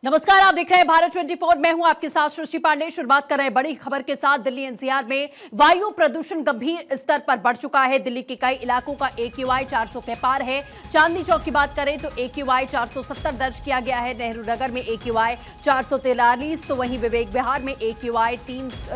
नमस्कार, आप देख रहे हैं भारत 24। मैं हूं आपके साथ सृष्टि पांडे। शुरुआत कर रहे हैं बड़ी खबर के साथ। दिल्ली एनसीआर में वायु प्रदूषण गंभीर स्तर पर बढ़ चुका है। दिल्ली के कई इलाकों का AQI 400 के पार है। चांदनी चौक की बात करें तो AQI 470 दर्ज किया गया है। नेहरू नगर में AQI 443, तो वहीं विवेक विहार में AQI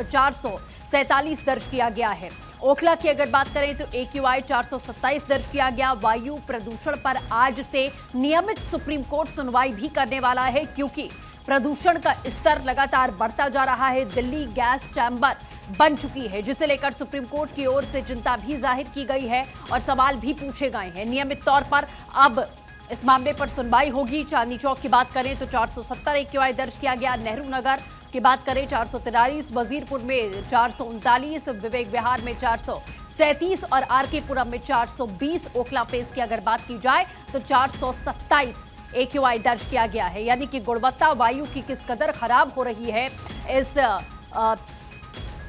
447 दर्ज किया गया है। ओखला की अगर बात करें तो AQI 427 दर्ज किया गया। वायु प्रदूषण पर आज से नियमित सुप्रीम कोर्ट सुनवाई भी करने वाला है, क्योंकि प्रदूषण का स्तर लगातार बढ़ता जा रहा है। दिल्ली गैस चैम्बर बन चुकी है, जिसे लेकर सुप्रीम कोर्ट की ओर से चिंता भी जाहिर की गई है और सवाल भी पूछे गए हैं। नियमित तौर पर अब इस मामले पर सुनवाई होगी। चांदनी चौक की बात करें तो 470 AQI दर्ज किया गया। नेहरू नगर की बात करें 443, वजीरपुर में 439, विवेक विहार में 437 और RK पुरम में 420। ओखला फेस की अगर बात की जाए तो 427 AQI दर्ज किया गया है। यानी कि गुणवत्ता वायु की किस कदर खराब हो रही है, इस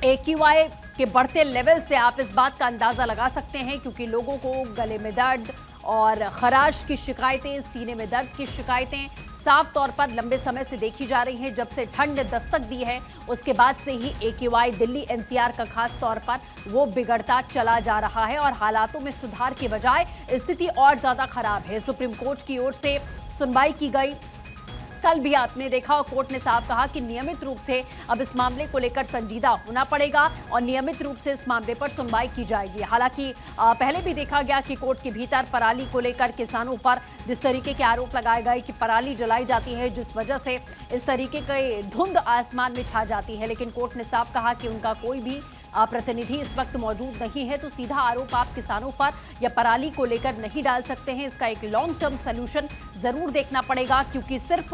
AQI के बढ़ते लेवल से आप इस बात का अंदाजा लगा सकते हैं, क्योंकि लोगों को गले में दर्द और खराश की शिकायतें, सीने में दर्द की शिकायतें साफ तौर पर लंबे समय से देखी जा रही हैं। जब से ठंड दस्तक दी है उसके बाद से ही AQI दिल्ली NCR का खास तौर पर वो बिगड़ता चला जा रहा है और हालातों में सुधार के बजाय स्थिति और ज्यादा खराब है। सुप्रीम कोर्ट की ओर से सुनवाई की गई। कल भी आपने देखा, कोर्ट ने साफ कहा कि नियमित रूप से अब इस मामले को लेकर संजीदा होना पड़ेगा और नियमित रूप से इस मामले पर सुनवाई की जाएगी। हालांकि पहले भी देखा गया कि कोर्ट के भीतर पराली को लेकर किसानों पर जिस तरीके के आरोप लगाए गए कि पराली जलाई जाती है, जिस वजह से इस तरीके की धुंध आसमान में छा जाती है, लेकिन कोर्ट ने साफ कहा कि उनका कोई भी प्रतिनिधि इस वक्त मौजूद नहीं है, तो सीधा आरोप आप किसानों पर या पराली को लेकर नहीं डाल सकते हैं। इसका एक लॉन्ग टर्म सोल्यूशन जरूर देखना पड़ेगा, क्योंकि सिर्फ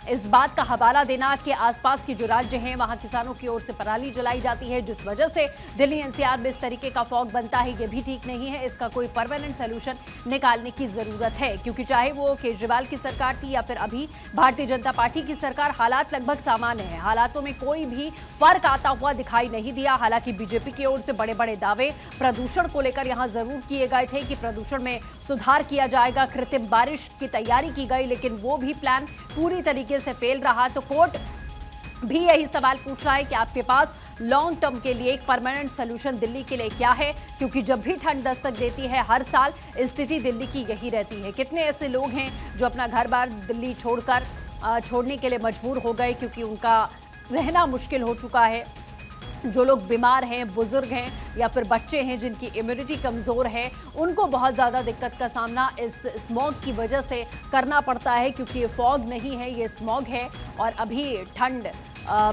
इस बात का हवाला देना कि आसपास के जो राज्य हैं वहां किसानों की ओर से पराली जलाई जाती है, जिस वजह से दिल्ली NCR में इस तरीके का फॉग बनता है, ये भी ठीक नहीं है। इसका कोई परमानेंट सोल्यूशन निकालने की जरूरत है, क्योंकि चाहे वो केजरीवाल की सरकार थी या फिर अभी भारतीय जनता पार्टी की सरकार, हालात लगभग सामान्य है। हालातों में कोई भी फर्क आता हुआ दिखाई नहीं दिया। हालांकि बीजेपी की ओर से बड़े बड़े दावे प्रदूषण को लेकर यहां जरूर किए गए थे कि प्रदूषण में सुधार किया जाएगा, कृत्रिम बारिश की तैयारी की गई, लेकिन वो भी प्लान पूरी तरीके से फेल रहा। तो कोर्ट भी यही सवाल पूछ रहा है कि आपके पास लॉन्ग टर्म के लिए एक परमानेंट सोल्यूशन दिल्ली के लिए क्या है, क्योंकि जब भी ठंड दस्तक देती है हर साल स्थिति दिल्ली की यही रहती है। कितने ऐसे लोग हैं जो अपना घर बार दिल्ली छोड़ने के लिए मजबूर हो गए, क्योंकि उनका रहना मुश्किल हो चुका है। जो लोग बीमार हैं, बुजुर्ग हैं या फिर बच्चे हैं जिनकी इम्यूनिटी कमज़ोर है, उनको बहुत ज़्यादा दिक्कत का सामना इस स्मॉग की वजह से करना पड़ता है, क्योंकि ये फॉग नहीं है, ये स्मॉग है। और अभी ठंड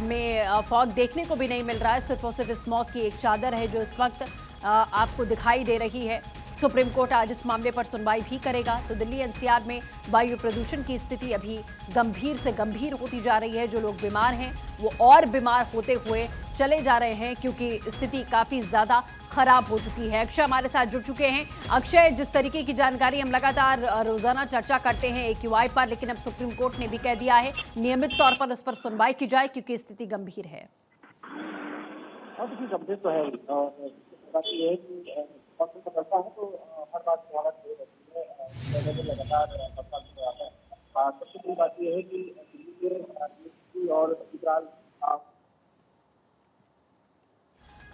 में फॉग देखने को भी नहीं मिल रहा है, सिर्फ और सिर्फ स्मॉग की एक चादर है जो इस वक्त आपको दिखाई दे रही है। सुप्रीम कोर्ट आज इस मामले पर सुनवाई भी करेगा। तो दिल्ली NCR में वायु प्रदूषण की स्थिति अभी गंभीर से गंभीर होती जा रही है। जो लोग बीमार हैं वो और बीमार होते हुए चले जा रहे हैं, क्योंकि स्थिति काफ़ी ज़्यादा खराब हो चुकी है। अक्षय हमारे साथ जुड़ चुके हैं। अक्षय, जिस तरीके की जानकारी हम लगातार रोजाना चर्चा करते हैं AQI पर, लेकिन अब सुप्रीम कोर्ट ने भी कह दिया है नियमित तौर पर इस पर सुनवाई की जाए, क्योंकि स्थिति गंभीर है। गंभीर तो है, बात ये है कि मौसम बदलता है तो हर बात की हालत हो रहती है, लगातार बदलाव हो रहा है। सबसे बड़ी बात यह है कि दिल्ली के और गुजरात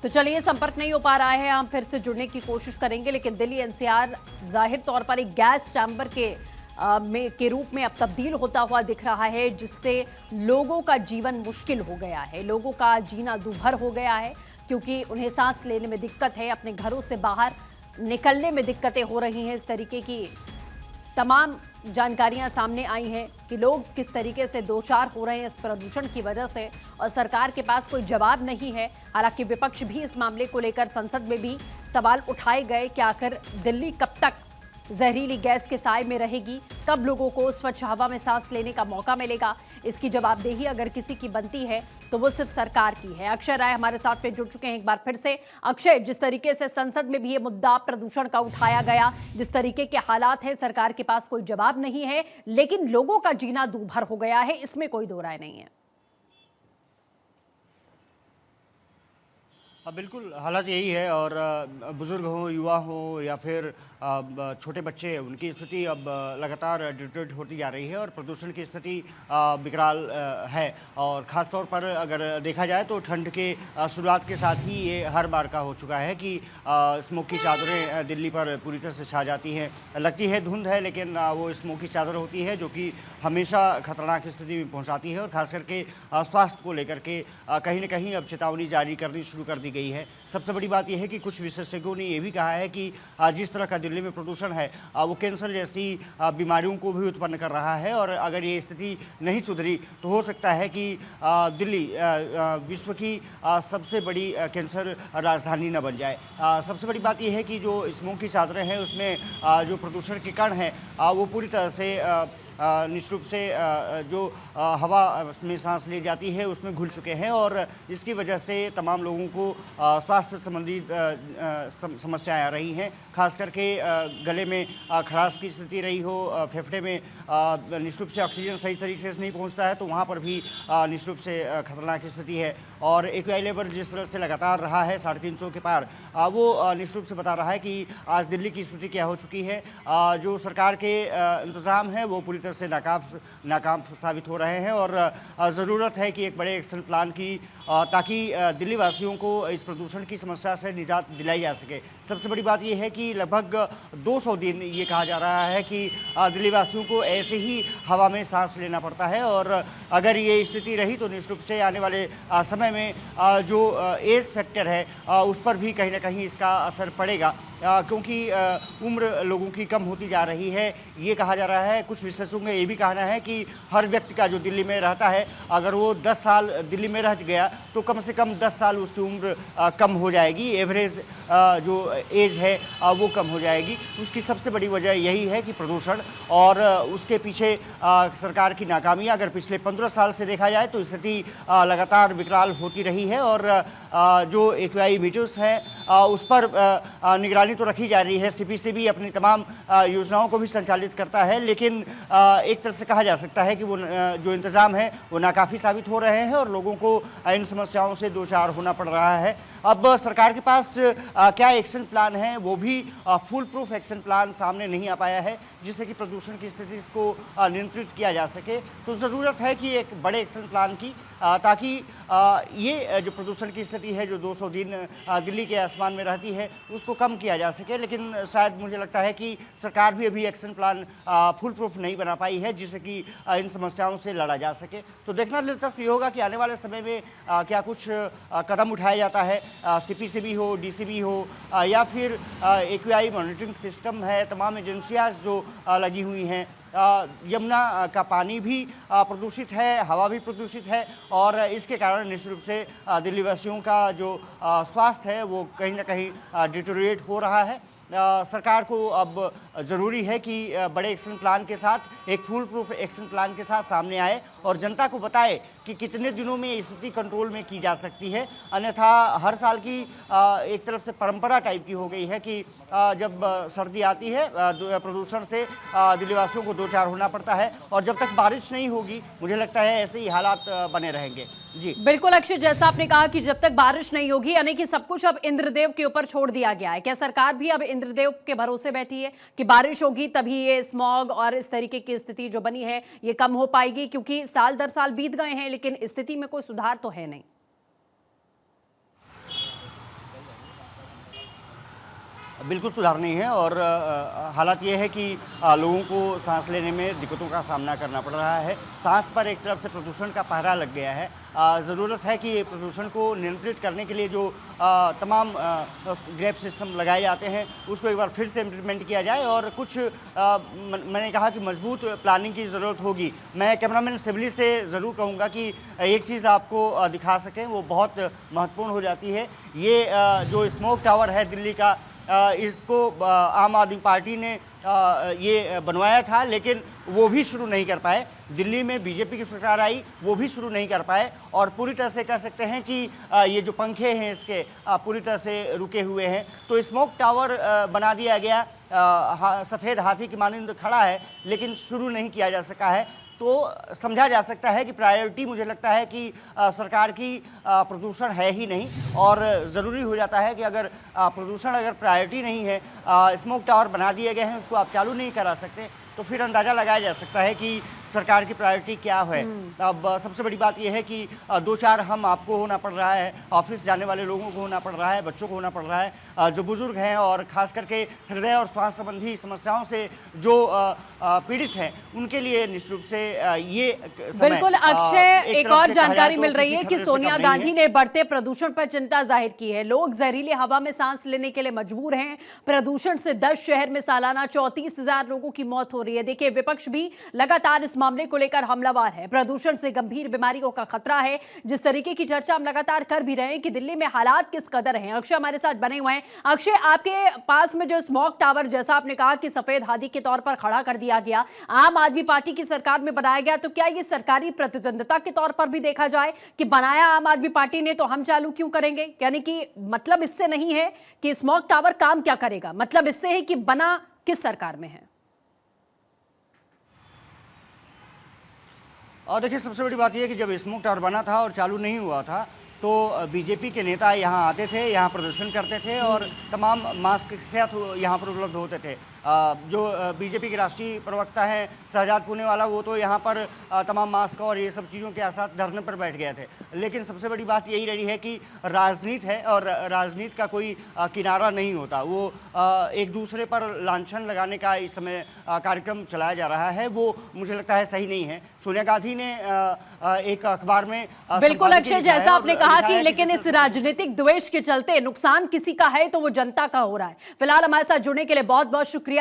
तो चलिए, संपर्क नहीं हो पा रहा है, हम फिर से जुड़ने की कोशिश करेंगे। लेकिन दिल्ली NCR जाहिर तौर पर एक गैस चैम्बर के रूप में अब तब्दील होता हुआ दिख रहा है, जिससे लोगों का जीवन मुश्किल हो गया है, लोगों का जीना दूभर हो गया है, क्योंकि उन्हें सांस लेने में दिक्कत है, अपने घरों से बाहर निकलने में दिक्कतें हो रही हैं। इस तरीके की तमाम जानकारियां सामने आई हैं कि लोग किस तरीके से दो चार हो रहे हैं इस प्रदूषण की वजह से, और सरकार के पास कोई जवाब नहीं है। हालांकि विपक्ष भी इस मामले को लेकर संसद में भी सवाल उठाए गए कि आखिर दिल्ली कब तक जहरीली गैस के साए में रहेगी, कब लोगों को स्वच्छ हवा में सांस लेने का मौका मिलेगा। इसकी जवाबदेही अगर किसी की बनती है तो वो सिर्फ सरकार की है। अक्षय राय हमारे साथ पे जुड़ चुके हैं एक बार फिर से। अक्षय, जिस तरीके से संसद में भी ये मुद्दा प्रदूषण का उठाया गया, जिस तरीके के हालात हैं, सरकार के पास कोई जवाब नहीं है, लेकिन लोगों का जीना दूभर हो गया है, इसमें कोई दो राय नहीं है। बिल्कुल हालात यही है और बुज़ुर्ग हों, युवा हों या फिर छोटे बच्चे, उनकी स्थिति अब लगातार डिटेरियोरेट होती जा रही है और प्रदूषण की स्थिति विकराल है। और ख़ास तौर पर अगर देखा जाए तो ठंड के शुरुआत के साथ ही ये हर बार का हो चुका है कि स्मोक की चादरें दिल्ली पर पूरी तरह से छा जाती हैं। लगती है धुंध है, लेकिन वो स्मोक की चादर होती है जो कि हमेशा खतरनाक स्थिति में पहुँचाती है और ख़ास करके स्वास्थ्य को लेकर के कहीं न कहीं अब चेतावनी जारी करनी शुरू कर दी गई है। सबसे बड़ी बात यह है कि कुछ विशेषज्ञों ने यह भी कहा है कि जिस तरह का दिल्ली में प्रदूषण है वो कैंसर जैसी बीमारियों को भी उत्पन्न कर रहा है और अगर ये स्थिति नहीं सुधरी तो हो सकता है कि दिल्ली विश्व की सबसे बड़ी कैंसर राजधानी न बन जाए। सबसे बड़ी बात यह है कि जो स्मोक की चादरें हैं उसमें जो प्रदूषण के कण हैं वो पूरी तरह से निश्चित रूप से जो हवा में सांस ली जाती है उसमें घुल चुके हैं और इसकी वजह से तमाम लोगों को स्वास्थ्य संबंधी समस्याएं आ रही हैं। खास करके गले में खराश की स्थिति रही हो, फेफड़े में निश्चित रूप से ऑक्सीजन सही तरीके से नहीं पहुंचता है तो वहां पर भी निश्चित रूप से खतरनाक स्थिति है। और एक्यूआई लेवल जिस तरह से लगातार रहा है 350 के पार, वो निश्चित रूप से बता रहा है कि आज दिल्ली की स्थिति क्या हो चुकी है। जो सरकार के इंतज़ाम हैं वो पूरी तरह से नाकाम साबित हो रहे हैं और ज़रूरत है कि एक बड़े एक्शन प्लान की ताकि दिल्ली वासियों को इस प्रदूषण की समस्या से निजात दिलाई जा सके। सबसे बड़ी बात यह है कि लगभग 200 दिन ये कहा जा रहा है कि दिल्ली वासियों को ऐसे ही हवा में सांस लेना पड़ता है और अगर ये स्थिति रही तो निश्चित रूप से आने वाले समय में जो एज फैक्टर है उस पर भी कहीं ना कहीं इसका असर पड़ेगा, क्योंकि उम्र लोगों की कम होती जा रही है। ये कहा जा रहा है, कुछ विशेषज्ञों का ये भी कहना है कि हर व्यक्ति का जो दिल्ली में रहता है अगर वो 10 साल दिल्ली में रह गया तो कम से कम 10 साल उसकी उम्र कम हो जाएगी, एवरेज जो एज है वो कम हो जाएगी। उसकी सबसे बड़ी वजह यही है कि प्रदूषण और उसके पीछे सरकार की नाकामी। अगर पिछले 15 साल से देखा जाए तो स्थिति लगातार विकराल होती रही है और जो एक्यूआई मीटर्स हैं उस पर निगरानी तो रखी जा रही है। सीपीसीबी अपनी तमाम योजनाओं को भी संचालित करता है, लेकिन एक तरह से कहा जा सकता है कि वो जो इंतज़ाम है वो नाकाफ़ी साबित हो रहे हैं और लोगों को इन समस्याओं से दो चार होना पड़ रहा है। अब सरकार के पास क्या एक्शन प्लान है वो भी फुल प्रूफ एक्शन प्लान सामने नहीं आ पाया है जिससे कि प्रदूषण की स्थिति को नियंत्रित किया जा सके। तो ज़रूरत है कि एक बड़े एक्शन प्लान की ताकि ये जो प्रदूषण की स्थिति है जो 200 दिन दिल्ली के आसमान में रहती है उसको कम किया जा सके। लेकिन शायद मुझे लगता है कि सरकार भी अभी एक्शन प्लान फुल प्रूफ नहीं बना पाई है जिससे कि इन समस्याओं से लड़ा जा सके। तो देखना दिलचस्प ये होगा कि आने वाले समय में क्या कुछ कदम उठाया जाता है, सीपीसीबी हो, डीसीबी हो या फिर एक्यूआई मॉनिटरिंग सिस्टम है, तमाम एजेंसियाँ जो लगी हुई हैं। यमुना का पानी भी प्रदूषित है, हवा भी प्रदूषित है और इसके कारण निश्चित रूप से दिल्ली वासियों का जो स्वास्थ्य है वो कहीं ना कहीं डिटेरियोरेट हो रहा है। सरकार को अब ज़रूरी है कि बड़े एक्शन प्लान के साथ, एक फुल प्रूफ एक्शन प्लान के साथ सामने आए और जनता को बताए कि कितने दिनों में स्थिति कंट्रोल में की जा सकती है। अन्यथा हर साल की एक तरफ से परंपरा टाइप की हो गई है कि जब सर्दी आती है प्रदूषण से दिल्लीवासियों को दो चार होना पड़ता है और जब तक बारिश नहीं होगी मुझे लगता है ऐसे ही हालात बने रहेंगे। जी बिल्कुल अक्षय, जैसा आपने कहा कि जब तक बारिश नहीं होगी, यानी कि सब कुछ अब इंद्रदेव के ऊपर छोड़ दिया गया है। क्या सरकार भी अब इंद्रदेव के भरोसे बैठी है कि बारिश होगी तभी ये स्मॉग और इस तरीके की स्थिति जो बनी है ये कम हो पाएगी? क्योंकि साल दर साल बीत गए हैं लेकिन स्थिति में कोई सुधार तो है नहीं। बिल्कुल सुधार नहीं है और हालात ये है कि लोगों को सांस लेने में दिक्कतों का सामना करना पड़ रहा है। सांस पर एक तरफ से प्रदूषण का पहरा लग गया है। ज़रूरत है कि प्रदूषण को नियंत्रित करने के लिए जो तमाम ग्रेप सिस्टम लगाए जाते हैं उसको एक बार फिर से इम्प्लीमेंट किया जाए और कुछ मैंने कहा कि मजबूत प्लानिंग की ज़रूरत होगी। मैं कैमरामैन सिबली से ज़रूर कहूँगा कि एक चीज़ आपको दिखा सकें, वो बहुत महत्वपूर्ण हो जाती है। ये जो स्मोक टावर है दिल्ली का, इसको आम आदमी पार्टी ने ये बनवाया था लेकिन वो भी शुरू नहीं कर पाए। दिल्ली में बीजेपी की सरकार आई, वो भी शुरू नहीं कर पाए और पूरी तरह से कह सकते हैं कि ये जो पंखे हैं इसके पूरी तरह से रुके हुए हैं। तो स्मोक टावर बना दिया गया, सफ़ेद हाथी की मानंद खड़ा है लेकिन शुरू नहीं किया जा सका है। तो समझा जा सकता है कि प्रायोरिटी मुझे लगता है कि सरकार की प्रदूषण है ही नहीं। और ज़रूरी हो जाता है कि अगर प्रदूषण अगर प्रायोरिटी नहीं है, स्मोक टावर बना दिए गए हैं, उसको आप चालू नहीं करा सकते, तो फिर अंदाज़ा लगाया जा सकता है कि सरकार की प्रायोरिटी क्या है। अब सबसे बड़ी बात यह है कि 2-4 हम आपको होना पड़ रहा है, ऑफिस जाने वाले लोगों को होना पड़ रहा है, बच्चों को होना पड़ रहा है, जो बुजुर्ग हैं और खास करके हृदय और श्वास संबंधी समस्याओं से जो पीड़ित हैं, उनके लिए निश्चित रूप से ये समय बिल्कुल अक्षय, एक और जानकारी मिल रही है कि किसी खतरे से सोनिया कम नहीं गांधी ने बढ़ते प्रदूषण पर चिंता जाहिर की है। लोग जहरीली हवा में सांस लेने के लिए मजबूर हैं। प्रदूषण से 10 शहर में सालाना 34,000 लोगों की मौत हो रही है। देखिए, विपक्ष भी लगातार इस मामले को लेकर हमलावर है। प्रदूषण से गंभीर बीमारियों का खतरा है। जिस तरीके की चर्चा हम लगातार कर भी रहे हैं कि दिल्ली में हालात किस कदर हैं। अक्षय हमारे साथ बने हुए हैं। अक्षय, आपके पास में जो स्मोक टावर, जैसा आपने कहा कि सफेद हाथी के तौर पर खड़ा कर दिया गया, आम आदमी पार्टी की सरकार में बनाया गया, तो क्या ये सरकारी प्रतिद्वंदता के तौर पर भी देखा जाए कि बनाया आम आदमी पार्टी ने तो हम चालू क्यों करेंगे? यानी कि मतलब इससे नहीं है कि स्मोक टावर काम क्या करेगा, मतलब इससे है कि बना किस सरकार में है। और देखिए, सबसे बड़ी बात यह है कि जब स्मोक टावर बना था और चालू नहीं हुआ था, तो बीजेपी के नेता यहाँ आते थे, यहाँ प्रदर्शन करते थे और तमाम मास्क के साथ यहाँ पर उपलब्ध होते थे। जो बीजेपी के राष्ट्रीय प्रवक्ता हैं शहजाद पूनेवाला, वो तो यहाँ पर तमाम मास्क और ये सब चीज़ों के साथ धरने पर बैठ गए थे। लेकिन सबसे बड़ी बात यही रही है कि राजनीति है और राजनीति का कोई किनारा नहीं होता। वो एक दूसरे पर लांछन लगाने का इस समय कार्यक्रम चलाया जा रहा है, वो मुझे लगता है सही नहीं है। सोनिया गांधी ने एक अखबार में बिल्कुल अक्षय, जैसा आपने कहा कि लेकिन इस राजनीतिक द्वेष के चलते नुकसान किसी का है तो वो जनता का हो रहा है। फिलहाल हमारे साथ जुड़ने के लिए बहुत बहुत शुक्रिया।